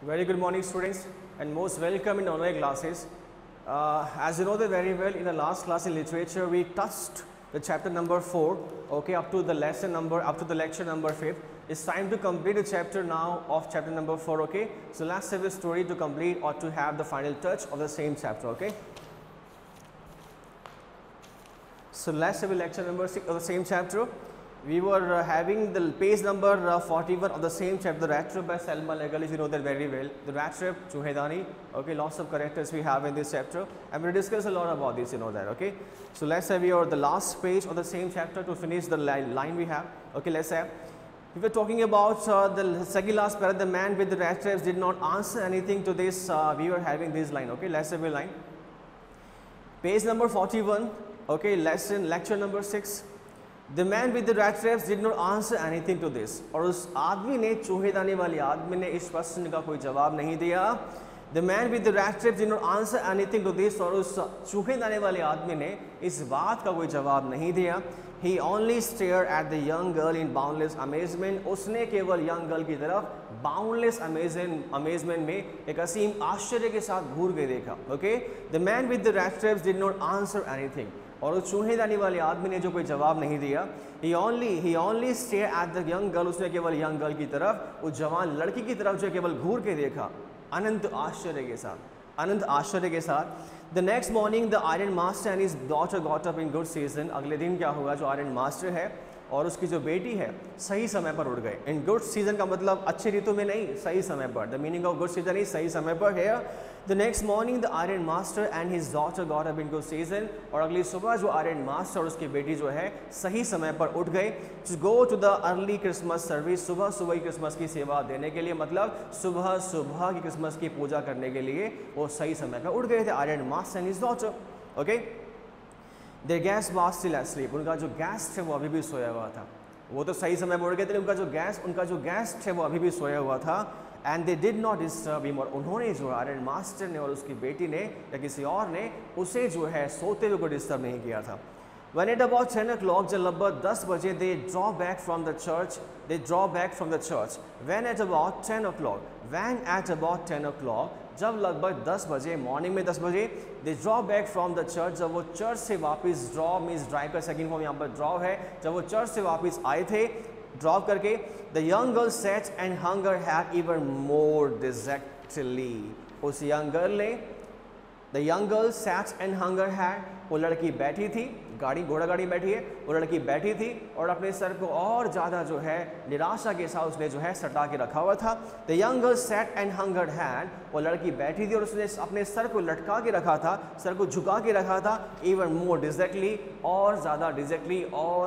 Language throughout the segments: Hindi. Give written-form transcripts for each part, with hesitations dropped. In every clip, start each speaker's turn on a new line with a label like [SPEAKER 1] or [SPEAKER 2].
[SPEAKER 1] Very good morning, students, and most welcome in online classes. As you know that very well, in the last class in literature, we touched the chapter number 4, okay, up to the lecture number 5. It's time to complete the chapter now of chapter number 4, okay. So let's have a story to complete or to have the final touch of the same chapter, okay. So let's have a lecture number 6 of the same chapter. We were having the page number 41 of the same chapter, The Rat Trap by Selma Lagerlöf. You know that very well. The Rat Trap, Choohedani. Okay, lots of characters we have in this chapter. I'm going to discuss a lot about this, you know that. Okay, so let's have the last page of the same chapter to finish the line we have. Okay, let's have. We were talking about the second last paragraph. The man with the rat traps did not answer anything to this. We were having this line. Okay, let's have a line. Page number 41. Okay, lecture number 6. The man with the rat traps did not answer anything to this. और उस आदमी ने चूहेदानी वाले आदमी ने इस प्रश्न का कोई जवाब नहीं दिया. The man with the rat traps did not answer anything to this. और उस चूहेदानी वाले आदमी ने इस बात का कोई जवाब नहीं दिया. He only stared at the young girl in boundless amazement. उसने केवल young girl की तरफ boundless amazement में एक असीम आश्चर्य के साथ घूर के देखा. Okay? The man with the rat traps did not answer anything. और उस चूहेदानी वाले आदमी ने जो कोई जवाब नहीं दिया. He only stared at the young girl. उसने केवल young girl की तरफ, उस जवान लड़की की तरफ जो केवल घूर के देखा अनंत आश्चर्य के साथ. The next morning the iron master and his daughter got up in good season. अगले दिन क्या हुआ, जो आयरन मास्टर है और उसकी जो बेटी है सही समय पर उठ गए. इन गुड सीजन का मतलब अच्छे ऋतु में नहीं, सही समय पर. The meaning of good season is सही समय पर है. The next morning the iron master and his daughter got up in good season. और अगली सुबह जो आयरन मास्टर और उसकी बेटी जो है सही समय पर उठ गए. To go to the early Christmas service. सुबह सुबह की क्रिसमस की सेवा देने के लिए, मतलब सुबह सुबह की क्रिसमस की पूजा करने के लिए वो सही समय पर उठ गए थे, iron master and his daughter. Okay, Their guest was still asleep. उनका जो गेस्ट है वो अभी भी सोया हुआ था. वो तो सही समय पर उठ गए थे, उनका जो गेस्ट है वो अभी भी सोया हुआ था. And they did not disturb him. और उन्होंने जो आयरन मास्टर ने और उसकी बेटी ने या किसी और ने उसे जो है सोते हुए को डिस्टर्ब नहीं किया था. When at about 10 o'clock, जब लगभग 10 बजे, they draw back from the church. When at about 10 o'clock, जब लगभग 10 बजे, मॉर्निंग में 10 बजे, they draw back from the church. जब वो चर्च से वापस, draw means ड्राइव का सेकंड फॉर्म यहाँ पर draw है. जब वो चर्च से वापस आए थे ड्रॉप करके, the young girl sat and hung her head even more dejectedly. उस young girl ने, the young girl sat and hung her head. वो लड़की बैठी थी, घोड़ा गाड़ी बैठी है, वो लड़की बैठी थी और अपने सर को और ज़्यादा जो है निराशा के साथ उसने जो है सटा के रखा हुआ था. The young girl sat and hung her head. वो लड़की बैठी थी और उसने अपने सर को लटका के रखा था, सर को झुका के रखा था. Even more dejectedly, और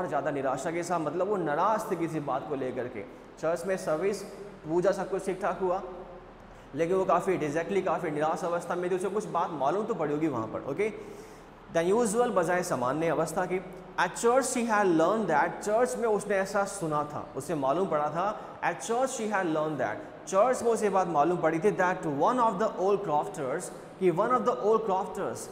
[SPEAKER 1] ज़्यादा निराशा के साथ, मतलब वो नाराज़ थे किसी बात को लेकर के. चर्च में सर्विस, पूजा सब कुछ ठीक ठाक हुआ, लेकिन वो काफ़ी डिजेक्टली, काफ़ी निराश अवस्था में थी. उसे कुछ बात मालूम तो पड़ी होगी वहाँ पर. ओके, दैन यूजुअल, बजाय सामान्य अवस्था की. At church she had learn that. चर्च में उसने ऐसा सुना था, उसे मालूम पड़ा था. At church she had learn that. चर्च में उसे बात मालूम पड़ी थी. That one of the old crofters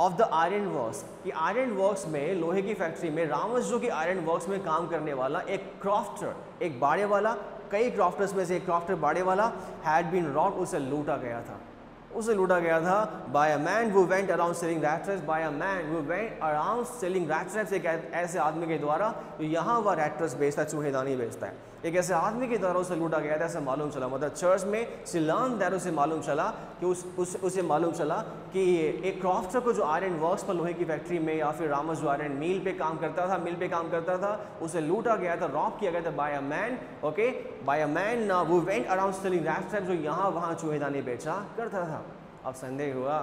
[SPEAKER 1] of the iron works, कि आयरन वर्क्स में, लोहे की फैक्ट्री में, रामस जो कि आयरन वर्क्स में काम करने वाला एक क्रॉफ्टर, एक बाड़े वाला, कई क्रॉफ्टर्स में से एक क्रॉफ्टर बाड़े वाला, हैड बीन रॉब्ड, उसे लूटा गया था. By a man who went around selling rat traps. एक ऐसे आदमी के द्वारा तो यहाँ वह रैट ट्रैप्स बेचता है, चूहेदानी बेचता है. एक ऐसे आदमी के द्वारा उसे लूटा गया था, ऐसा मालूम चला. मतलब चर्च में सिलान दैर उसे मालूम चला कि एक क्रॉफ्टर को जो आयरन वर्क्स पर, लोहे की फैक्ट्री में, या फिर रामस जो आयरन मिल पे काम करता था, उसे लूटा गया था, रॉब किया गया था by a man. Okay, by a man who went around selling rat traps, जो यहाँ वहाँ चूहेदानी बेचा करता था. अब संदेह हुआ,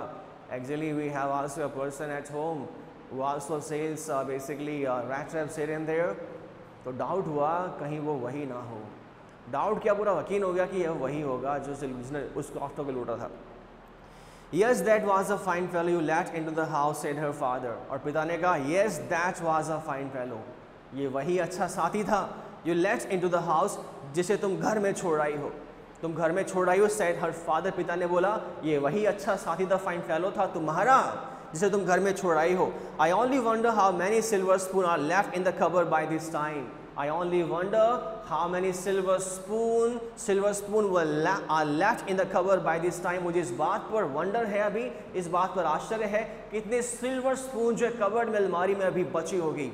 [SPEAKER 1] actually we have also a person at home who also sells basically rat traps here and there. तो डाउट हुआ कहीं वो वही ना हो. डाउट क्या, पूरा यकीन हो गया कि यह वही होगा जिसने उस क्रॉफ्टर को लूटा था. Yes, that was a fine fellow you let into the house, said her father. और पिता ने कहा, yes, that was a fine fellow. ये वही अच्छा साथी था. You let into the house, जिसे तुम घर में छोड़ आई हो. said her father. पिता ने बोला, ये वही अच्छा साथी था, fine fellow था तुम्हारा. जिसे तुम घर में छोड़ आई हो। I only wonder how many silver spoons are left in the cupboard by this time. I only wonder how many silver spoon are left in the cupboard by this time। मुझे इस बात पर वंडर है, अभी इस बात पर आश्चर्य है कितने सिल्वर स्पून जो कबर्ड में अलमारी में अभी बची होगी।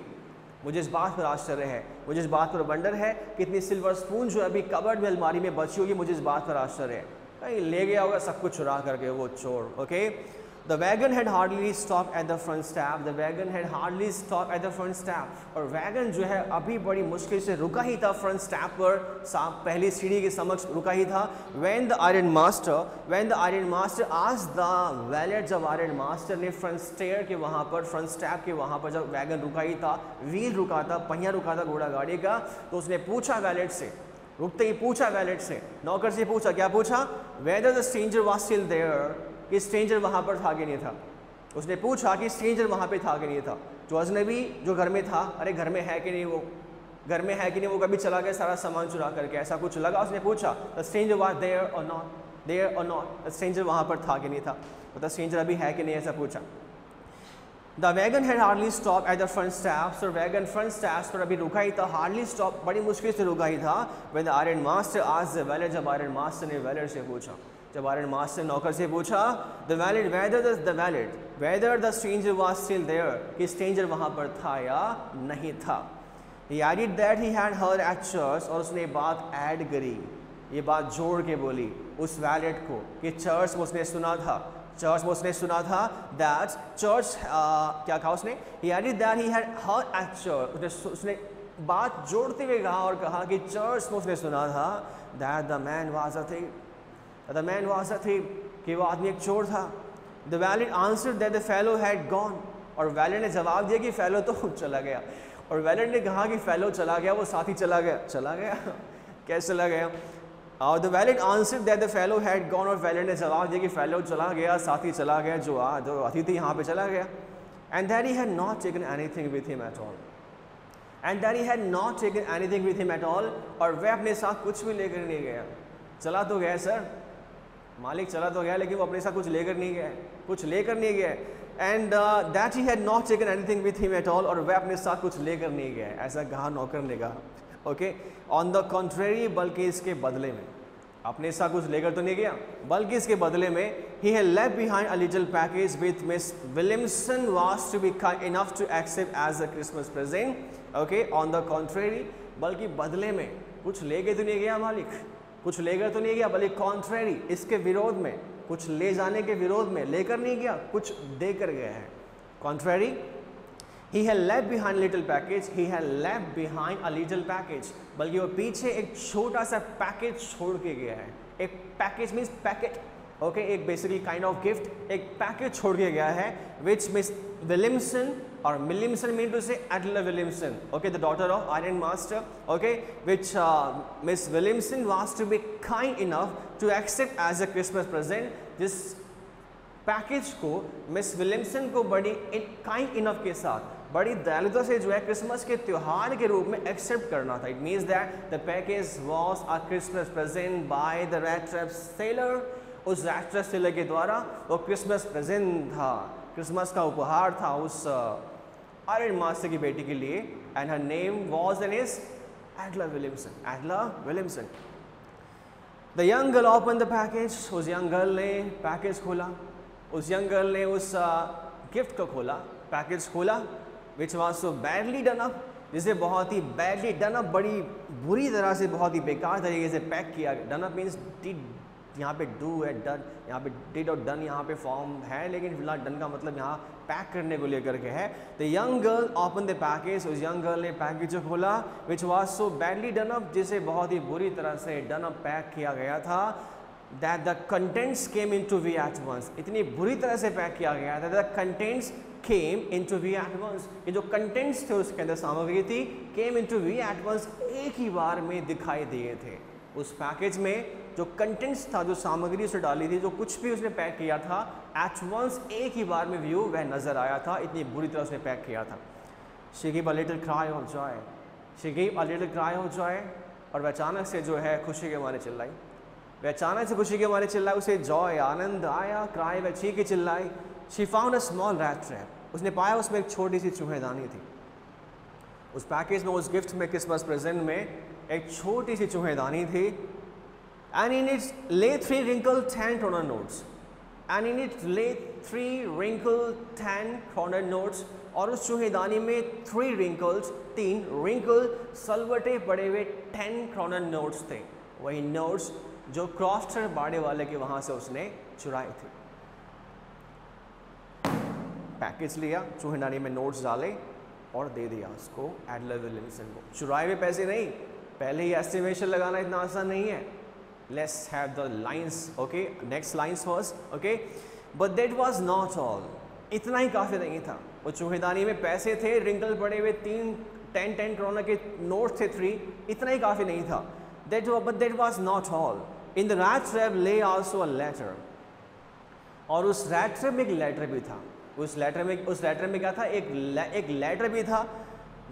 [SPEAKER 1] मुझे इस बात पर आश्चर्य है, मुझे इस बात पर वंडर है कितनी सिल्वर स्पून जो अभी कबर्ड में अलमारी में बची होगी। मुझे इस बात पर आश्चर्य है, कहीं ले गया होगा सब कुछ चुरा करके वो चोर। Okay, The wagon had hardly stopped at the front step. The wagon had hardly stopped at the front step. और वैगन जो है अभी बड़ी मुश्किल से रुका ही था फ्रंट स्टेप पर, पहली सीढ़ी के समक्ष रुका ही था। When the iron master asked the valet, जब आयरन मास्टर ने फ्रंट स्टेयर के वहाँ पर, फ्रंट स्टेप के वहाँ पर जब वैगन रुका ही था, व्हील रुका था, पहिया रुका था घोड़ा गाड़ी का, तो उसने पूछा वैलेट से, रुकते ही पूछा वैलेट से, नौकर से पूछा, क्या पूछा? Whether the stranger was still there, कि स्ट्रेंजर वहाँ पर था कि नहीं था। उसने पूछा कि स्ट्रेंजर वहाँ पे था कि नहीं था, जो अजनबी जो घर में था, अरे घर में है कि नहीं, वो घर में है कि नहीं, वो कभी चला गया सारा सामान चुरा करके, ऐसा कुछ लगा। उसने पूछा द स्ट्रेंजर वाज देयर और नॉट, स्ट्रेंजर वहाँ पर था कि नहीं था, मतलब स्ट्रेंजर अभी है कि नहीं, ऐसा पूछा। The wagon had hardly stop at the front steps, और वैगन फ्रंट स्टेप्स पर अभी रुका ही था, हार्डली स्टॉप, बड़ी मुश्किल से रुका ही था। When the iron master asked the valet, जब आयरन मास्टर ने वैलेट से पूछा, जब आयरन मास्टर नौकर से पूछा, the valet whether the stranger was still there, कि स्ट्रेंजर वहाँ पर था या नहीं था। He added that he had heard at church, और उसने बात ऐड करी, ये बात जोड़ के बोली उस वैलेट को कि चर्च में उसने सुना था, चर्च में उसने सुना था दैट चर्च क्या कहा उसने? He added that he had heard at church, उसने बात जोड़ते हुए कहा और कहा कि चर्च में उसने सुना था that the man was a thief, कि वो आदमी एक चोर था। The valet answered that the fellow had gone, और वैलेट ने जवाब दिया कि फेलो तो चला गया, और वैलेट ने कहा कि फेलो चला गया, वो साथी चला गया कैसे चला गया? और the wallet answered that the fellow had gone, और वैलेट ने जवाब दिया कि फेलो चला गया, साथी चला गया, जो अतिथि यहाँ पे चला गया। And that he had not taken anything with him at all, और वह अपने साथ कुछ भी लेकर नहीं गया। चला तो गया सर, मालिक चला तो गया, लेकिन वो अपने साथ कुछ लेकर नहीं गया, and that he had not taken anything with him at all, और वह अपने साथ कुछ लेकर नहीं गया, ऐसा कहा नौकर ने कहा। ओके, ऑन द कॉन्ट्रेरी, बल्कि इसके बदले में, अपने साथ कुछ लेकर तो नहीं गया, बल्कि इसके बदले में he had left behind a little package with Miss Williamson was to be kind enough to accept as a Christmas present। okay, on the contrary, बल्कि बदले में कुछ लेके तो नहीं गया मालिक, कुछ लेकर तो नहीं गया, बल्कि कॉन्ट्रेरी, इसके विरोध में, कुछ ले जाने के विरोध में लेकर नहीं गया, कुछ देकर गया है। Contrary, he had left behind a little package, बल्कि वो पीछे एक छोटा सा पैकेज छोड़ के गया है। एक पैकेज मीन्स पैकेट, ओके, एक बेसिकली काइंड ऑफ गिफ्ट, एक पैकेज छोड़ के गया है, which miss Williamson, or Williamson mean to say Adela Williamson, okay, the daughter of iron master, okay, which Miss Williamson was to be kind enough to accept as a Christmas present। जिस पैकेज को मिस विलियमसन को बड़ी काइंड इनफ के साथ, बड़ी दयालुता से जो है क्रिसमस के त्यौहार के रूप में एक्सेप्ट करना था। It means that the package was a Christmas present by the red trap seller, उस रेड ट्रैप सेलर के द्वारा वो क्रिसमस प्रेजेंट था, क्रिसमस का उपहार था उस आयरन मास्टर की बेटी के लिए। And her name was and is एडला Williamson. The young girl open the package, उस यंग गर्ल ने पैकेज खोला, उस यंग गर्ल ने उस गिफ्ट को खोला, पैकेज खोला, which was so badly done up, जिसे बहुत ही बैडली डन अप, बड़ी बुरी तरह से, बहुत ही बेकार तरीके से पैक किया। डन अप मीन्स डिड, यहाँ पे डू है, डन, यहाँ पे डिड और डन यहाँ पे फॉर्म है, लेकिन फिलहाल डन का मतलब यहाँ पैक करने को लेकर के है। The young girl open the package, उस यंग गर्ल ने पैकेज खोला, which was so badly done up, जिसे बहुत ही बुरी तरह से डन अप पैक किया गया था। That the contents came into view at once, इतनी बुरी तरह से पैक किया गया था, the contents came into view at once, ये जो कंटेंट्स थे उसके अंदर सामग्री थी, came into view at once, एक ही बार में दिखाई दिए थे। उस पैकेज में जो कंटेंट्स था, जो सामग्री उसने डाली थी, जो कुछ भी उसने पैक किया था, एट वंस एक ही बार में व्यू वह नज़र आया था, इतनी बुरी तरह उसने पैक किया था। She give a little cry of Joy, she give a little cry of Joy, और वह अचानक से जो है खुशी के मारे चिल्लाई, वह अचानक से खुशी के मारे चिल्लाई, उसे जॉय, आनंद आया, क्राई, वह चीख के चिल्लाई, she found a small rat trap. उसने पाया उसमें एक छोटी सी चूहेदानी थी। उस पैकेज में, उस गिफ्ट में, क्रिसमस प्रेजेंट में एक छोटी सी चूहेदानी थी। एंड इन इट ले 3 wrinkled 10 kroner notes। And in it ले 3 wrinkled 10 kroner notes। और उस चूहेदानी में 3 wrinkled सलवटे पड़े हुए 10 kroner notes थे। वही नोट्स जो क्रॉफ्टर बाड़े वाले के वहां से उसने चुराए थे। पैकेज लिया, चूहेदानी में नोट्स डाले और दे दिया उसको एडलर विलियमसन को। चुराए हुए पैसे नहीं, पहले ही एस्टिमेशन लगाना इतना आसान नहीं है। Let's have the lines, okay, next lines first, okay. But that was not all. इतना ही काफ़ी नहीं था। वो चूहेदानी में पैसे थे, रिंकल पड़े हुए 10 kroner के नोट थे 3, इतना ही काफ़ी नहीं था। But that was not all. In the rat trap ले आल्सो अ लेटर। और उस रैट ट्रैप में एक लेटर भी था। उस लेटर में क्या था? एक लेटर भी था,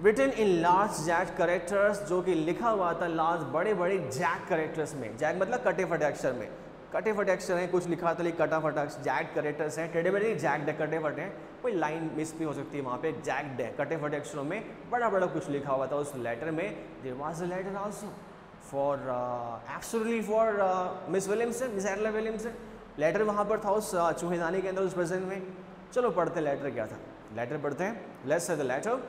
[SPEAKER 1] written in large jagged characters, जो कि लिखा हुआ था लार्ज बड़े बड़े जैक कैरेक्टर्स में। जैक मतलब कटे फटे अक्षर में, कटे फटे अक्षर हैं, कुछ लिखा तो कटा फटा जैक कैरेक्टर्स हैं, टेढ़े मेढ़े जैक डे कटे फटे हैं, कोई लाइन मिस भी हो सकती है वहाँ पे। जैक डे कटे फटे अक्षरों में बड़ा बड़ा कुछ लिखा हुआ था उस लेटर में। There was a letter also for absolutely for Miss Williamson, Miss Adler Williamson. Letter वहाँ पर था उस चूहेदानी के अंदर, उस प्रेजेंट में। चलो पढ़ते लेटर क्या था, लेटर पढ़ते हैं। Let's say the letter.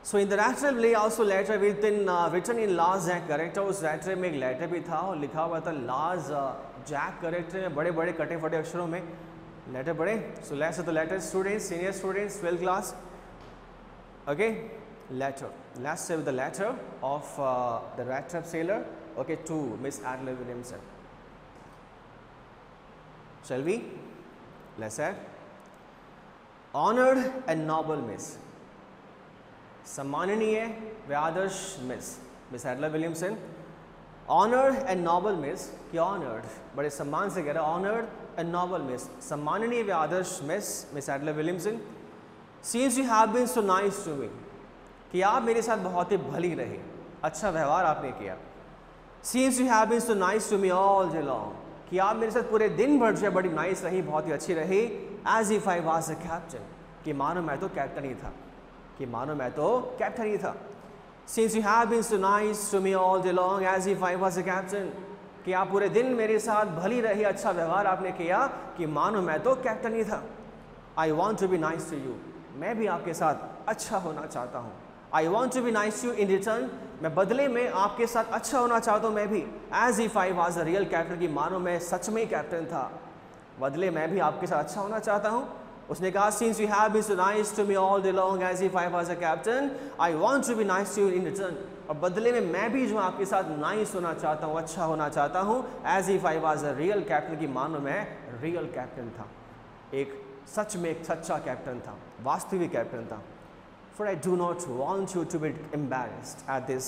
[SPEAKER 1] So in the letter ले also letter written in large जैक कैरेक्टर। उस लेटर में एक लेटर भी था और लिखा हुआ था लार्ज जैक कैरेक्टर में, बड़े बड़े कटे फटे अक्षरों में लेटर पढ़े। So let's say the letter students, senior students, 12th class, okay. Letter, let's say the letter of the rat trap seller, okay, to Miss Adler Williamson. Shall we? Let's add. Honored and noble miss, सम्माननीय व आदर्श miss Adler Williamson. Honoured and noble miss, कि ऑनर्ड बड़े सम्मान से कह रहा है, ऑनर्ड एंड नोबल मिस, सम्माननीय व आदर्श miss Adler Williamson. Since you have been so nice to me, कि आप मेरे साथ बहुत ही भली रहे, अच्छा व्यवहार आपने किया। Since you have been so nice to me all day long, कि आप मेरे साथ पूरे दिन भर जो बड़ी नाइस रही, बहुत ही अच्छी रही। As if I was a captain, कि मानो मैं तो कैप्टन ही था, कि मानो मैं तो कैप्टन ही था। Since you have been so nice to me all day long as if I was a captain, कि आप पूरे दिन मेरे साथ भली रही, अच्छा व्यवहार आपने किया, कि मानो मैं तो कैप्टन ही था। I want to be nice to you, मैं भी आपके साथ अच्छा होना चाहता हूँ। I want to be nice to you in return, मैं बदले में आपके साथ अच्छा होना चाहता हूँ मैं भी। As if I was a real captain, कि मानो मैं सच में कैप्टन था, बदले मैं भी आपके साथ अच्छा होना चाहता हूँ। उसने कहा since you have been so nice to me all day long as if I was a captain, I want to be nice to you in return, और बदले में मैं भी जो आपके साथ नाइस होना चाहता हूँ, अच्छा होना चाहता हूँ। As if I was a real captain, की मानो मैं रियल कैप्टन था, एक सच में एक सच्चा कैप्टन था, वास्तविक कैप्टन था। For I do not want you to be embarrassed at this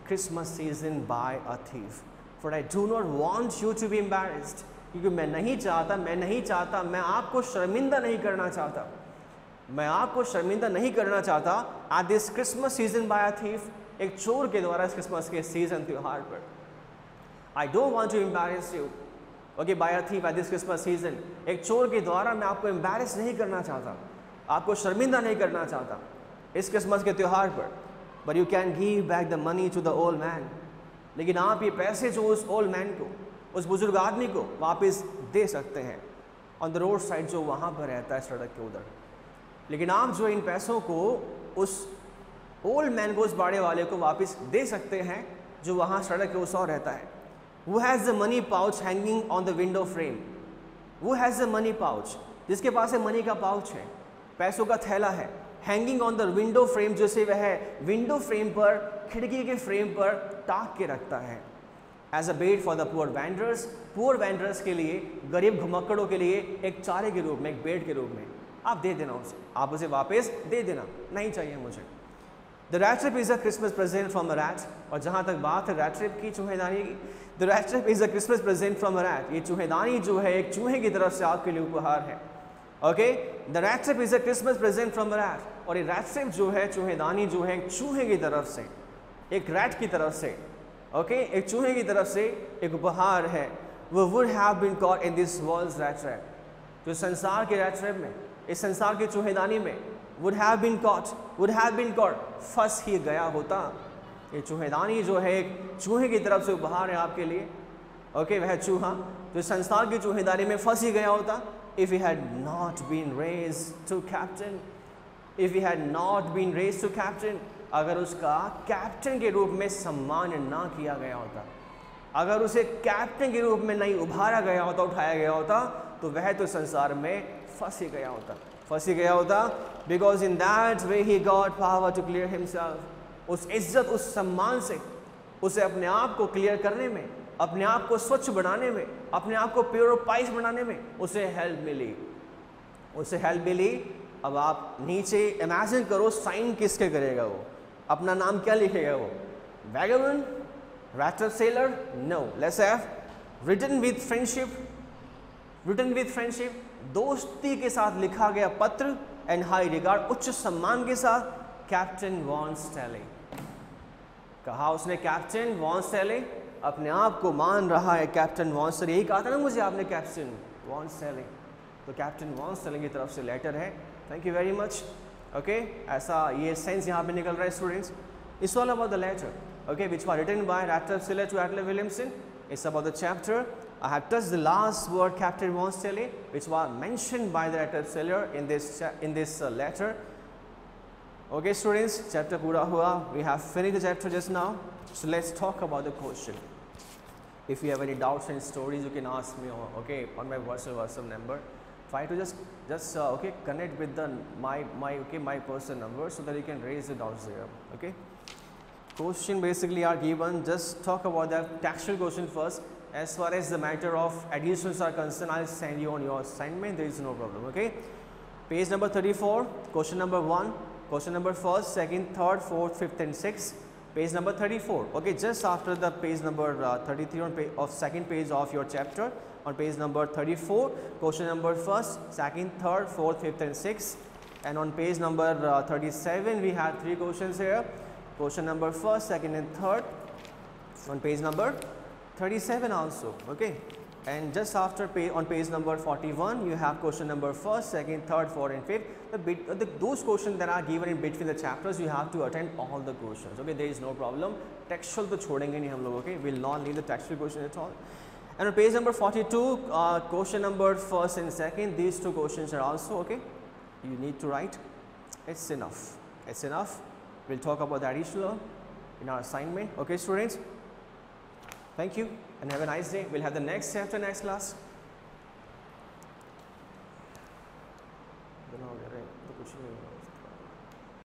[SPEAKER 1] Christmas season by a thief. For I do not want you to be embarrassed. क्योंकि मैं नहीं चाहता, मैं आपको शर्मिंदा नहीं करना चाहता, मैं आपको शर्मिंदा नहीं करना चाहता at this Christmas season by a thief, एक चोर के द्वारा इस क्रिसमस के सीजन त्योहार पर। I don't want to embarrass you, okay, by a thief at this Christmas season, एक चोर के द्वारा मैं आपको embarrass नहीं करना चाहता, आपको शर्मिंदा नहीं करना चाहता इस क्रिसमस के त्यौहार पर। But you can give back the money to the old man, लेकिन आप ये पैसे जो उस ओल्ड मैन को, उस बुजुर्ग आदमी को वापस दे सकते हैं ऑन द रोड साइड, जो वहाँ पर रहता है सड़क के उधर। लेकिन आप जो इन पैसों को उस ओल्ड मैन को, उस बाड़े वाले को वापस दे सकते हैं जो वहाँ सड़क के उस और रहता है। वो has the money pouch hanging on the window frame, वो हैज़ द मनी पाउच, जिसके पास मनी का पाउच है, पैसों का थैला है, hanging on the window frame, जैसे वह विंडो फ्रेम पर, खिड़की के फ्रेम पर टाक के रखता है। As a bait for the poor vendors के लिए, गरीब घुमक्कड़ों के लिए एक चारे के रूप में, एक बेट के रूप में आप दे देना उसे, आप उसे वापस दे देना, नहीं चाहिए मुझे। The rat trap is a Christmas present from a rat, और जहाँ तक बात है रैट ट्रैप की, चूहेदानी की, the rat trap is a Christmas present from a rat, ये चूहेदानी जो है एक चूहे की तरफ से आपके लिए उपहार है। Okay, the rat trap is a Christmas present from a rat, और ये रैट ट्रैप जो है, चूहेदानी जो है, एक चूहे की तरफ से, एक रैट की तरफ से, ओके, एक चूहे की तरफ से एक उपहार है। वो would have been caught in this world's rat trap, जो संसार के रैट ट्रैप में, इस संसार की चूहेदानी में would have been caught, फंस ही गया होता। ये चूहेदानी जो है एक चूहे की तरफ से उपहार है आपके लिए, ओके, वह चूहा जो संसार की चूहेदानी में फंस ही गया होता। If he had not been raised to captain, अगर उसका कैप्टन के रूप में सम्मान ना किया गया होता, अगर उसे कैप्टन के रूप में नहीं उभारा गया होता, उठाया गया होता, तो वह तो संसार में फंस ही गया होता। Because in that way he got power to clear himself. उस इज्जत, उस सम्मान से उसे अपने आप को क्लियर करने में, अपने आप को स्वच्छ बनाने में, अपने आप को प्योरिफाइज बनाने में उसे हेल्प मिली। अब आप नीचे इमेजिन करो, साइन किसके करेगा वो, अपना नाम क्या लिखेगा वो, वैगबॉन्ड, rat trap sailor? No, let's have written with friendship, दोस्ती के साथ लिखा गया पत्र, एंड हाई रिगार्ड, उच्च सम्मान के साथ, कैप्टन वॉन स्टैले। कहा उसने कैप्टन वॉन स्टैले, अपने आप को मान रहा है कैप्टन वॉन स्टैले। यही कहा था ना मुझे आपने, कैप्टन वॉन स्टैले, तो कैप्टन वॉन स्टैले की तरफ से लेटर है। Thank you very much. Okay, ऐसा ये सेंस यहाँ पे निकल रहा है students. It's all about the letter, okay, which was written by rat trap sailor to Adler Williamson. It's about the chapter. I have touched the last word, Captain Von Stele, which was mentioned by the rat trap sailor in this letter. Okay, students, chapter pura hua. We have finished the chapter just now. So let's talk about the question. If you have any doubts and stories, you can ask me. Okay, on my WhatsApp number. Try to just okay, connect with my personal number so that you can raise the doubts there. Okay. Question basically are given. Just talk about the textual question first. As far as the matter of additions are concerned, I'll send you on your assignment. There is no problem. Okay. Page number 34. Question number 1. Question number 1st, 2nd, 3rd, 4th, 5th, and 6th. Page number 34. Okay. Just after the page number 33 on of second page of your chapter. On page number 34, question number 1st, 2nd, 3rd, 4th, 5th, and 6th. And on page number 37, we have 3 questions here. Question number 1st, 2nd, and 3rd. On page number 37 also. Okay. And just after on page number 41, you have question number 1st, 2nd, 3rd, 4th, and 5th. Those questions that are given in between the chapters, you have to attend all the questions. Okay. There is no problem. Textual to chhodenge nahi hum log. Okay. We will not leave the textual question at all. And on page number 42, question number 1st and 2nd, these 2 questions are also okay. You need to write. It's enough. It's enough. We'll talk about the additional in our assignment. Okay, students. Thank you and have a nice day. We'll have the next chapter next class.